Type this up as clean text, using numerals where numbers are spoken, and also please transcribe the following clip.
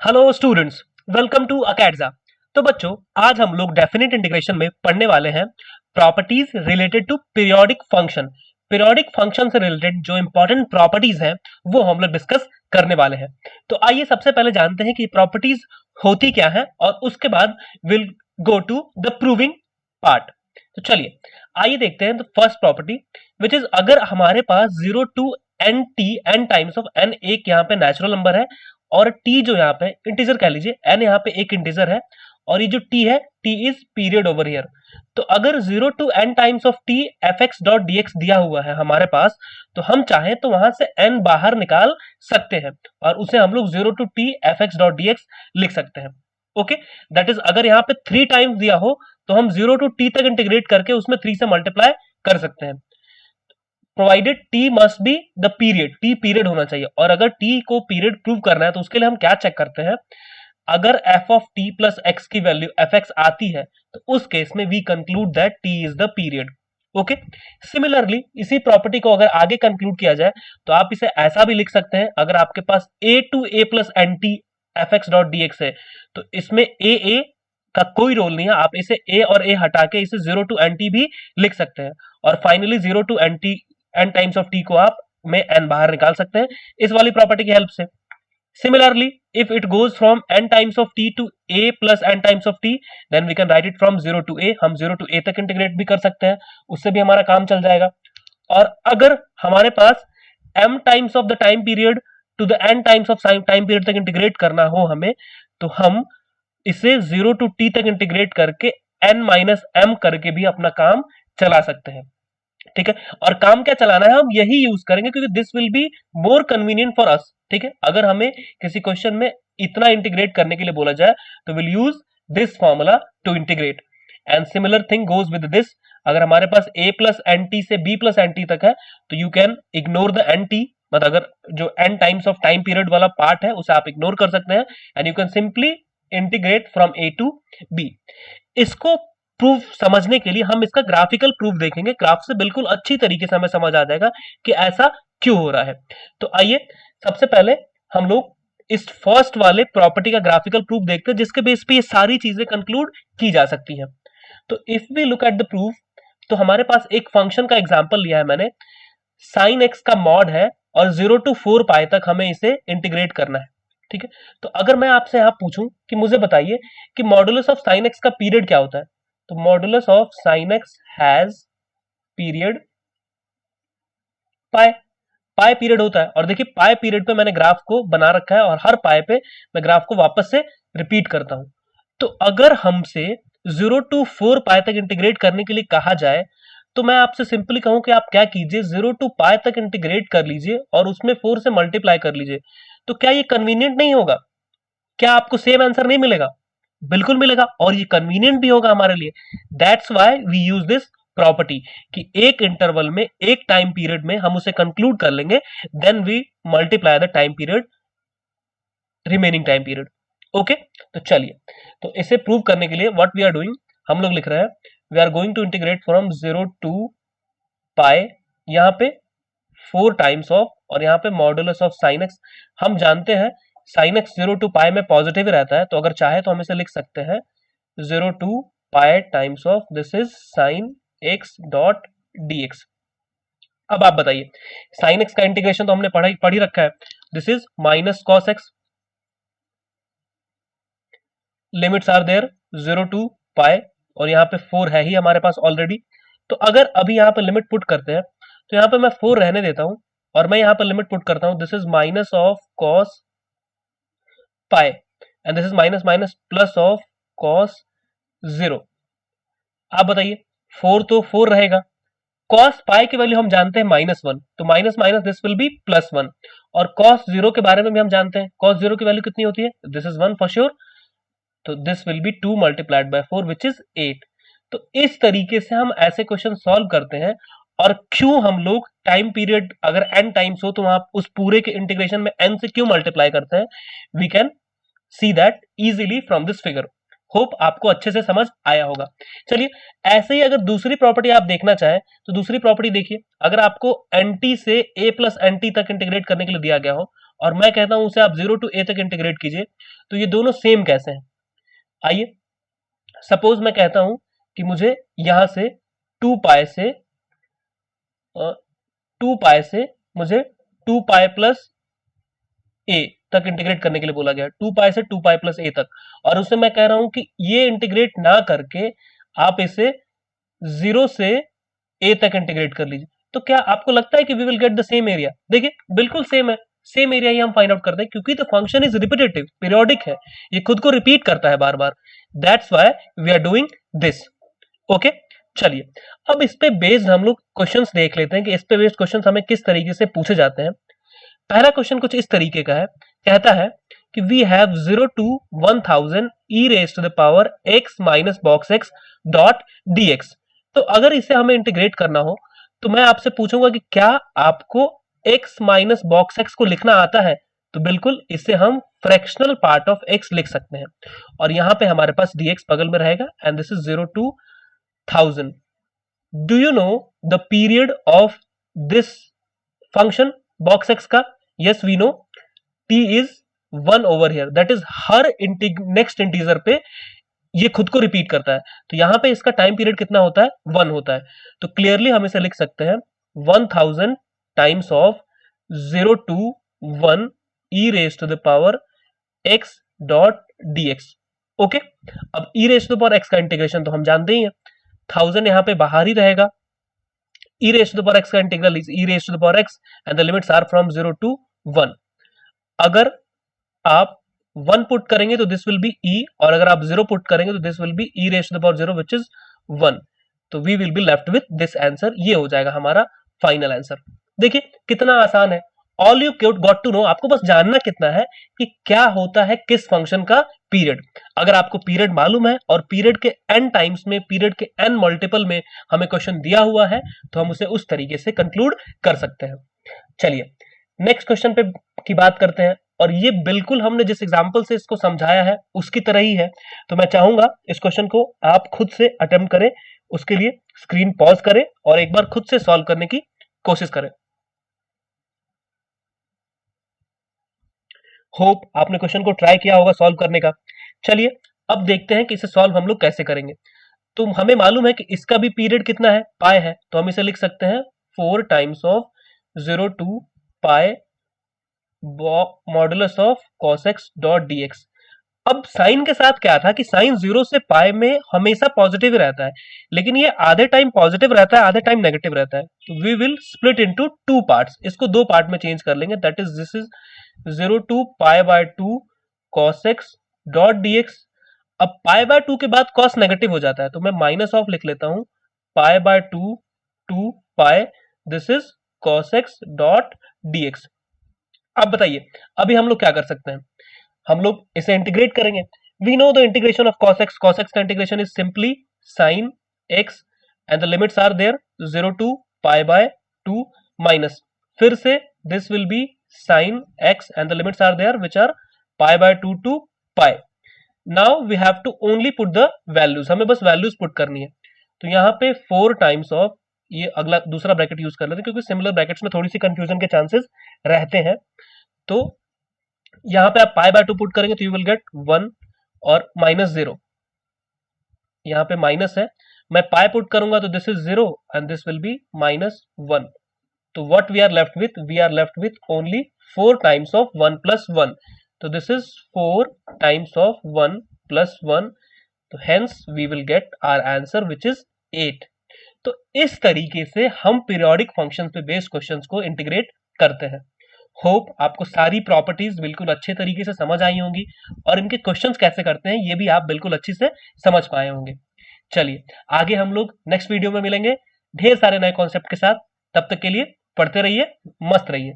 Hello students, welcome to अकेडजा। तो बच्चों, आज हम लोग डेफिनेट इंटीग्रेशन में पढ़ने वाले हैं properties related to periodic function. Periodic function से रिलेटेड जो इंपॉर्टेंट प्रॉपर्टीज हैं वो हम लोग डिस्कस करने वाले हैं। तो आइए सबसे पहले जानते हैं कि प्रॉपर्टीज होती क्या है और उसके बाद will go to the proving part. तो चलिए आइए देखते हैं। The first property which is, अगर हमारे पास 0 to N T N times of N एक यहाँ पे नेचुरल नंबर है और t जो यहाँ पे इंटीजर कह लीजिए, n यहाँ पे एक इंटीजर है और ये जो t है, t is period over here. तो अगर 0 to n times of t F X dot D X दिया हुआ है हमारे पास, तो हम चाहें तो वहां से n बाहर निकाल सकते हैं और उसे हम लोग 0 to t F X dot D X लिख सकते हैं। ओके, दैट इज अगर यहाँ पे 3 टाइम्स दिया हो तो हम 0 टू t तक इंटीग्रेट करके उसमें 3 से मल्टीप्लाई कर सकते हैं, provided t must be the period, t period होना चाहिए। और अगर t को पीरियड प्रूव करना है तो उसके लिए हम क्या चेक करते हैं, अगर f of t plus x की वैल्यू एफ एक्स आती है तो उस केस में we conclude that t is the period. Okay, similarly इसी प्रॉपर्टी को अगर आगे कंक्लूड किया जाए तो आप इसे ऐसा भी लिख सकते हैं, अगर आपके पास a to a plus N T F X dot D X है तो इसमें a का कोई रोल नहीं है, आप इसे a और a हटा के इसे 0 टू एन टी भी लिख सकते हैं और finally 0 to N T n times of t को आप में n बाहर निकाल सकते हैं इस वाली प्रॉपर्टी की हेल्प से। Similarly if it goes from n times of t to a plus n times of t, then we can write it from 0 to a। हम 0 टू a तक इंटीग्रेट भी कर सकते हैं, उससे भी हमारा काम चल जाएगा। और अगर हमारे पास m times of the time period to the n times of time period तक इंटीग्रेट करना हो हमें, तो हम इसे 0 टू t तक इंटीग्रेट करके n माइनस m करके भी अपना काम चला सकते हैं। ठीक है, और काम क्या चलाना है हम यही यूज करेंगे क्योंकि this will be more convenient for us. ठीक है, अगर हमें किसी क्वेश्चन में इतना इंटीग्रेट करने के लिए बोला जाए तो will use this formula to integrate. And similar thing goes with this, अगर हमारे पास a प्लस एन टी से b प्लस एन टी तक है तो you can ignore the N T, मतलब अगर जो n times of time period वाला पार्ट है उसे आप इग्नोर कर सकते हैं and you can simply integrate from a to b। इसको प्रूफ समझने के लिए हम इसका ग्राफिकल प्रूफ देखेंगे, ग्राफ से बिल्कुल अच्छी तरीके से हमें समझ आ जाएगा कि ऐसा क्यों हो रहा है। तो आइए सबसे पहले हम लोग इस फर्स्ट वाले प्रॉपर्टी का ग्राफिकल प्रूफ देखते हैं जिसके बेस पे ये सारी चीजें कंक्लूड की जा सकती हैं। तो if we look at the proof, तो हमारे पास एक फंक्शन का एग्जांपल लिया है मैंने, साइन एक्स का मॉड है और 0 टू 4 पाई तक हमें इसे इंटीग्रेट करना है। ठीक है, तो अगर मैं आपसे यहां पूछूं कि मुझे बताइए कि मॉडुलस ऑफ साइन एक्स का पीरियड क्या होता है, तो modulus of sine x has period pi, pi period होता है। और देखिए पाई पीरियड पे मैंने ग्राफ को बना रखा है और हर पाई पे मैं ग्राफ को वापस से रिपीट करता हूं। तो अगर हमसे 0 टू 4 पाई तक इंटीग्रेट करने के लिए कहा जाए तो मैं आपसे सिंपली कहूं कि आप क्या कीजिए, 0 टू पाई तक इंटीग्रेट कर लीजिए और उसमें 4 से मल्टीप्लाई कर लीजिए। तो क्या ये कन्वीनियंट नहीं होगा? क्या आपको सेम आंसर नहीं मिलेगा? बिल्कुल मिलेगा और ये कन्वीनियंट भी होगा हमारे लिए। That's why we use this property कि एक इंटरवल में एक टाइम पीरियड में हम उसे कंक्लूड कर लेंगे, then we multiply the time period, remaining time period. Okay, तो चलिए, तो इसे प्रूव करने के लिए व्हाट वी आर डूइंग, हम लोग लिख रहे हैं we are going to integrate from 0 to pi, यहां पे 4 टाइम्स ऑफ और यहां पे मॉडुलस ऑफ साइन एक्स। हम जानते हैं साइन एक्स 0 टू पाई में पॉजिटिव ही रहता है, तो अगर चाहे तो हम इसे लिख सकते हैं 0 to pi times of this is sine X dot D X. अब आप बताइए, साइन एक्स का इंटीग्रेशन तो हमने पढ़ ही रखा है, this is minus cos x, limits are there 0 to pi और यहाँ पे 4 है ही हमारे पास ऑलरेडी। तो अगर अभी यहाँ पे लिमिट पुट करते हैं तो यहाँ पे मैं 4 रहने देता हूं और मैं यहाँ पे लिमिट पुट करता हूं, this is minus of cos pi and this is minus minus plus of cos 0। आप बताइए, 4 तो 4 रहेगा, कॉस पाई की वैल्यू हम जानते हैं -1, तो minus minus this will B +1। और कॉस 0 के बारे में भी हम जानते हैं, कॉस 0 की वैल्यू कितनी होती है, दिस इज 1 फॉर श्योर, तो this will B 2 multiplied by 4 which is 8। तो इस तरीके से हम ऐसे क्वेश्चन सॉल्व करते हैं। और क्यों हम लोग टाइम पीरियड अगर n टाइम्स हो तो आप उस पूरे के इंटीग्रेशन में n से क्यों मल्टीप्लाई करते हैं, we can see that easily from this figure. Hope आपको अच्छे से समझ आया होगा। चलिए, ऐसे ही अगर दूसरी प्रॉपर्टी आप देखना चाहें तो दूसरी प्रॉपर्टी देखिए, अगर आपको एन टी से a प्लस एन टी तक इंटीग्रेट करने के लिए दिया गया हो और मैं कहता हूं उसे आप 0 टू a तक इंटीग्रेट कीजिए, तो ये दोनों सेम कैसे हैं? आइए, सपोज मैं कहता हूं कि मुझे यहां से 2 पाई से 2 पाई से मुझे 2 पाई प्लस ए तक इंटीग्रेट करने के लिए बोला गया, 2 पाई से 2 पाई प्लस ए तक, और उसे मैं कह रहा हूं कि ये इंटीग्रेट ना करके आप इसे 0 से ए तक इंटीग्रेट कर लीजिए। तो क्या आपको लगता है कि we will get the same area? देखिए बिल्कुल सेम है, सेम एरिया ही हम फाइंड आउट करते हैं, क्योंकि the function is repetitive, periodic है, ये खुद को रिपीट करता है बार बार, that's why we are doing this. Okay, चलिए अब इस पे बेस्ड हम लोग क्वेश्चंस देख लेते हैं कि इस पे बेस्ड क्वेश्चंस हमें किस तरीके से पूछे जाते हैं। पहला क्वेश्चन कुछ इस तरीके का है, कहता है कि we have 0 to 1000 e raise to the power x minus box x dot dx। तो अगर इसे हमें इंटीग्रेट करना हो तो मैं आपसे पूछूंगा कि क्या आपको x माइनस बॉक्स x को लिखना आता है? तो बिल्कुल, इसे हम फ्रैक्शनल पार्ट ऑफ x लिख सकते हैं, और यहां पे हमारे पास dx बगल में रहेगा, and this is 0 to 1000। Do you know the period of this function box x का? Yes we know, t is 1 over here, that is हर नेक्स्ट इंटीजर पे ये खुद को रिपीट करता है, तो यहां पे इसका टाइम पीरियड कितना होता है? 1 होता है। तो क्लियरली हम इसे लिख सकते हैं 1000 times of 0 to 1 e raise to the power x dot dx। Okay, अब e raise to the power x का इंटीग्रेशन तो हम जानते ही हैं, 1000 यहां पे बाहर ही रहेगा, e raised to the power x का integral is e raised to the power x and the limits are from 0 to 1। अगर आप 1 पुट करेंगे तो दिस विल बी e, और अगर आप 0 पुट करेंगे तो this will be e raised to the power 0 which is 1। तो we will be left with this answer, ये हो जाएगा हमारा फाइनल आंसर। देखिए कितना आसान है, all you got to know, आपको बस जानना कितना है कि क्या होता है किस फंक्शन का पीरियड। अगर आपको पीरियड मालूम है और पीरियड के n टाइम्स में, पीरियड के n मल्टीपल में हमें क्वेश्चन दिया हुआ है, तो हम उसे उस तरीके से कंक्लूड कर सकते हैं। चलिए नेक्स्ट क्वेश्चन पे की बात करते हैं, और ये बिल्कुल हमने जिस एग्जांपल से इसको समझाया है उसकी तरह ही है। तो मैं चाहूंगा इस क्वेश्चन को आप खुद से अटेम्प्ट करें, उसके लिए स्क्रीन पॉज करें और एक बार खुद से सॉल्व करने की कोशिश करें। होप आपने क्वेश्चन को ट्राई किया होगा सॉल्व करने का। चलिए अब देखते हैं कि इसे सॉल्व हम लोग कैसे करेंगे। तो हमें मालूम है कि इसका भी पीरियड कितना है? पाई है, तो हम इसे लिख सकते हैं 4 times of 0 to pi modulus of cos x dot dx। अब साइन के साथ क्या था कि साइन 0 से पाई में हमेशा पॉजिटिव रहता है, लेकिन ये आधे टाइम पॉजिटिव रहता है, आधे टाइम नेगेटिव रहता है। तो we will split into 2 parts, इसको 2 पार्ट में चेंज कर लेंगे, that is this is 0 to pi by 2 cos x dot dx। अब पाई बाय 2 के बाद cos नेगेटिव हो जाता है, तो मैं माइनस ऑफ लिख लेता हूं, pi by 2 to pi, this is cos x dot dx। अब बताइए अभी हम लोग क्या कर सकते हैं? हम लोग इसे इंटीग्रेट करेंगे। We know the integration of cos x, cos x का integration is simply sin x and the limits are there 0 to pi by 2 minus, फिर से this will be sin x and the limits are there which are pi by 2 to pi. Now we have to only put the values, हमें बस values put करनी है। तो यहाँ पे 4 times of, ये अगला दूसरा ब्रैकेट यूज कर लेते हैं क्योंकि सिमिलर ब्रैकेट्स में थोड़ी सी कंफ्यूजन के चांसेस रहते हैं। तो यहां पे आप पाई बाय 2 पुट करेंगे तो यू विल गेट 1 और माइनस 0, यहां पे माइनस है, मैं पाई पुट करूंगा तो this is 0 and this will be minus 1। तो what we are left with? We are left with only 4 times of 1 plus 1, तो this is 4 times of 1 plus 1, तो hence we will get our answer which is 8। तो इस तरीके से हम periodic functions पे based questions को इंटीग्रेट करते हैं। होप आपको सारी प्रॉपर्टीज बिल्कुल अच्छे तरीके से समझ आई होंगी, और इनके क्वेश्चंस कैसे करते हैं ये भी आप बिल्कुल अच्छी से समझ पाए होंगे। चलिए आगे हम लोग नेक्स्ट वीडियो में मिलेंगे ढेर सारे नए कॉन्सेप्ट के साथ, तब तक के लिए पढ़ते रहिए, मस्त रहिए।